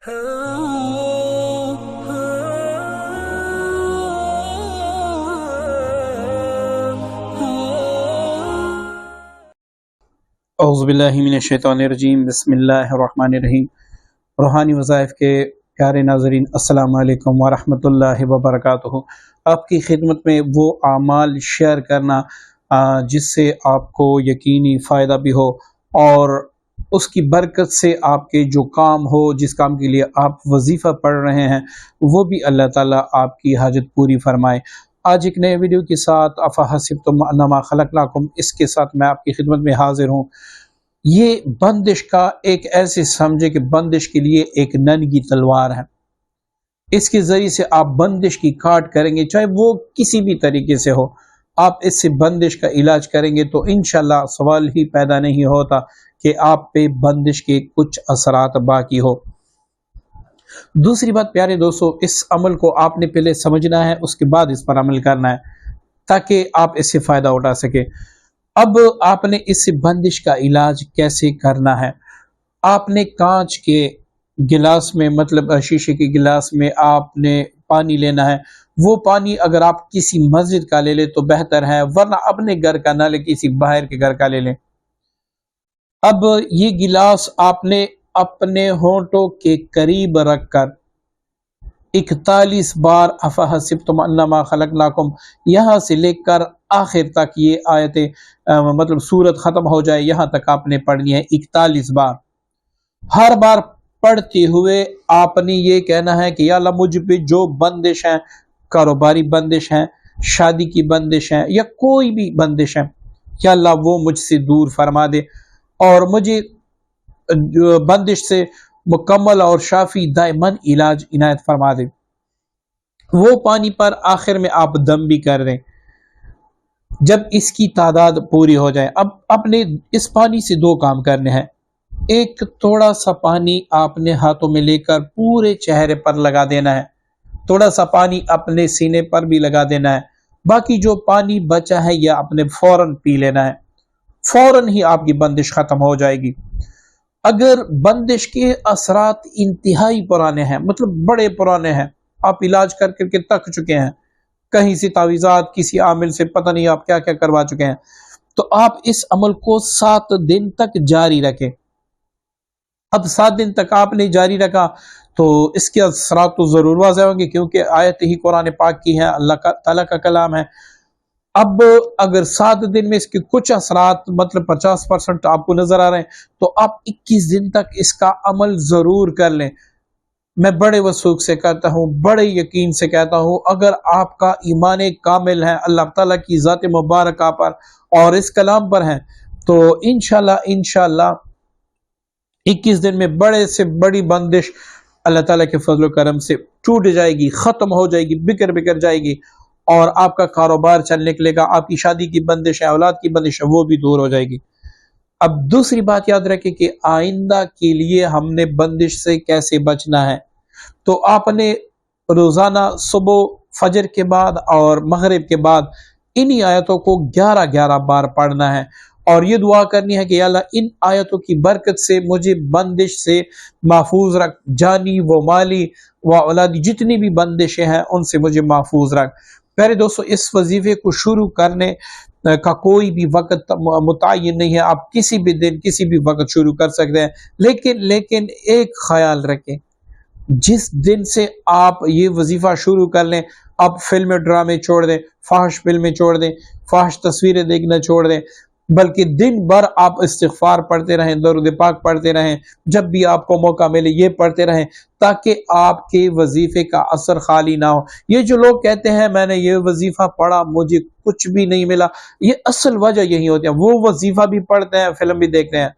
اعوذ باللہ من الشیطان الرجیم، بسم اللہ الرحمن الرحیم۔ روحانی وظائف کے پیارے ناظرین، السلام علیکم ورحمۃ اللہ وبرکاتہ۔ آپ کی خدمت میں وہ اعمال شیئر کرنا جس سے آپ کو یقینی فائدہ بھی ہو اور اس کی برکت سے آپ کے جو کام ہو، جس کام کے لیے آپ وظیفہ پڑھ رہے ہیں، وہ بھی اللہ تعالیٰ آپ کی حاجت پوری فرمائے۔ آج ایک نئے ویڈیو کے ساتھ افحسبتم انما خلقناکم، اس کے ساتھ میں آپ کی خدمت میں حاضر ہوں۔ یہ بندش کا ایک ایسے سمجھے کہ بندش کے لیے ایک ننگی تلوار ہے، اس کے ذریعے سے آپ بندش کی کاٹ کریں گے، چاہے وہ کسی بھی طریقے سے ہو، آپ اس سے بندش کا علاج کریں گے تو انشاءاللہ سوال ہی پیدا نہیں ہوتا کہ آپ پہ بندش کے کچھ اثرات باقی ہو۔ دوسری بات پیارے دوستو، اس عمل کو آپ نے پہلے سمجھنا ہے، اس کے بعد اس پر عمل کرنا ہے تاکہ آپ اس سے فائدہ اٹھا سکیں۔ اب آپ نے اس سے بندش کا علاج کیسے کرنا ہے؟ آپ نے کانچ کے گلاس میں، مطلب شیشے کے گلاس میں آپ نے پانی لینا ہے۔ وہ پانی اگر آپ کسی مسجد کا لے لیں تو بہتر ہے، ورنہ اپنے گھر کا نہ لے، کسی باہر کے گھر کا لے لیں۔ اب یہ گلاس آپ نے اپنے ہونٹوں کے قریب رکھ کر 41 بار افحسبتم انما خلقناکم یہاں سے لے کر آخر تک، یہ آیتیں مطلب سورت ختم ہو جائے یہاں تک آپ نے پڑھنی ہے 41 بار۔ ہر بار پڑھتے ہوئے آپ نے یہ کہنا ہے کہ یا اللہ مجھ پہ جو بندش ہیں، کاروباری بندش ہیں، شادی کی بندش ہیں، یا کوئی بھی بندش ہے، یا اللہ وہ مجھ سے دور فرما دے اور مجھے بندش سے مکمل اور شافی دائماً علاج عنایت فرما دے۔ وہ پانی پر آخر میں آپ دم بھی کر دیں جب اس کی تعداد پوری ہو جائے۔ اب اپنے اس پانی سے دو کام کرنے ہیں۔ ایک، تھوڑا سا پانی آپ نے ہاتھوں میں لے کر پورے چہرے پر لگا دینا ہے، تھوڑا سا پانی اپنے سینے پر بھی لگا دینا ہے، باقی جو پانی بچا ہے یہ آپ نے فوراً پی لینا ہے، فوراً ہی آپ کی بندش ختم ہو جائے گی۔ اگر بندش کے اثرات انتہائی پرانے ہیں، مطلب بڑے پرانے ہیں، آپ علاج کر کر کے تک چکے ہیں، کہیں سے تعویذات، کسی عامل سے پتہ نہیں آپ کیا کیا کروا چکے ہیں، تو آپ اس عمل کو 7 دن تک جاری رکھیں۔ اب 7 دن تک آپ نے جاری رکھا تو اس کے اثرات تو ضرور واضح ہوں گے، کیونکہ آیت ہی قرآن پاک کی ہے، اللہ تعالیٰ کا کلام ہے۔ اب اگر 7 دن میں اس کے کچھ اثرات مطلب 50% آپ کو نظر آ رہے ہیں تو آپ 21 دن تک اس کا عمل ضرور کر لیں۔ میں بڑے وثوق سے کہتا ہوں، بڑے یقین سے کہتا ہوں، اگر آپ کا ایمان کامل ہے اللہ تعالیٰ کی ذات مبارکہ پر اور اس کلام پر ہے تو انشاءاللہ 21 دن میں بڑے سے بڑی بندش اللہ تعالیٰ کے فضل و کرم سے ٹوٹ جائے گی، ختم ہو جائے گی، بکر جائے گی، اور آپ کا کاروبار چلنے لگے گا، آپ کی شادی کی بندش ہے، اولاد کی بندش ہے، وہ بھی دور ہو جائے گی۔ اب دوسری بات یاد رکھیں کہ آئندہ کے لیے ہم نے بندش سے کیسے بچنا ہے، تو آپ نے روزانہ صبح فجر کے بعد اور مغرب کے بعد انہی آیتوں کو 11 بار پڑھنا ہے اور یہ دعا کرنی ہے کہ یا اللہ ان آیتوں کی برکت سے مجھے بندش سے محفوظ رکھ، جانی و مالی و اولادی جتنی بھی بندشیں ہیں ان سے مجھے محفوظ رکھ۔ پیارے دوستو، اس وظیفے کو شروع کرنے کا کوئی بھی وقت متعین نہیں ہے، آپ کسی بھی دن کسی بھی وقت شروع کر سکتے ہیں، لیکن ایک خیال رکھیں، جس دن سے آپ یہ وظیفہ شروع کر لیں، آپ فلمیں ڈرامے چھوڑ دیں، فحش فلمیں چھوڑ دیں، فحش تصویریں دیکھنا چھوڑ دیں، بلکہ دن بھر آپ استغفار پڑھتے رہیں، درود پاک پڑھتے رہیں، جب بھی آپ کو موقع ملے یہ پڑھتے رہیں تاکہ آپ کے وظیفے کا اثر خالی نہ ہو۔ یہ جو لوگ کہتے ہیں میں نے یہ وظیفہ پڑھا مجھے کچھ بھی نہیں ملا، یہ اصل وجہ یہی ہوتی ہے، وہ وظیفہ بھی پڑھتے ہیں، فلم بھی دیکھتے ہیں،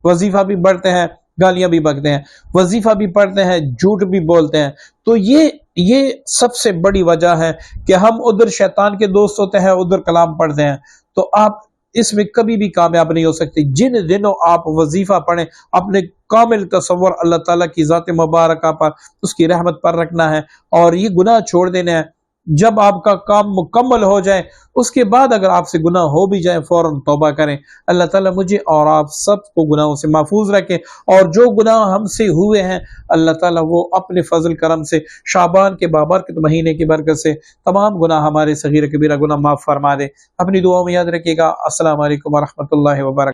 وظیفہ بھی پڑھتے ہیں، گالیاں بھی بکتے ہیں، وظیفہ بھی پڑھتے ہیں، جھوٹ بھی بولتے ہیں، تو یہ سب سے بڑی وجہ ہے کہ ہم ادھر شیطان کے دوست ہوتے ہیں، ادھر کلام پڑھتے ہیں، تو آپ اس میں کبھی بھی کامیاب نہیں ہو سکتے۔ جن دنوں آپ وظیفہ پڑھیں اپنے کامل تصور اللہ تعالیٰ کی ذات مبارکہ پر، اس کی رحمت پر رکھنا ہے اور یہ گناہ چھوڑ دینا ہے، جب آپ کا کام مکمل ہو جائے اس کے بعد اگر آپ سے گناہ ہو بھی جائے فوراً توبہ کریں۔ اللہ تعالیٰ مجھے اور آپ سب کو گناہوں سے محفوظ رکھے، اور جو گناہ ہم سے ہوئے ہیں اللہ تعالیٰ وہ اپنے فضل کرم سے شعبان کے بابرکت مہینے کی برکت سے تمام گناہ ہمارے صغیر کبیرہ گناہ معاف فرما دے۔ اپنی دعاؤں میں یاد رکھیے گا۔ السلام علیکم ورحمۃ اللہ وبرکاتہ۔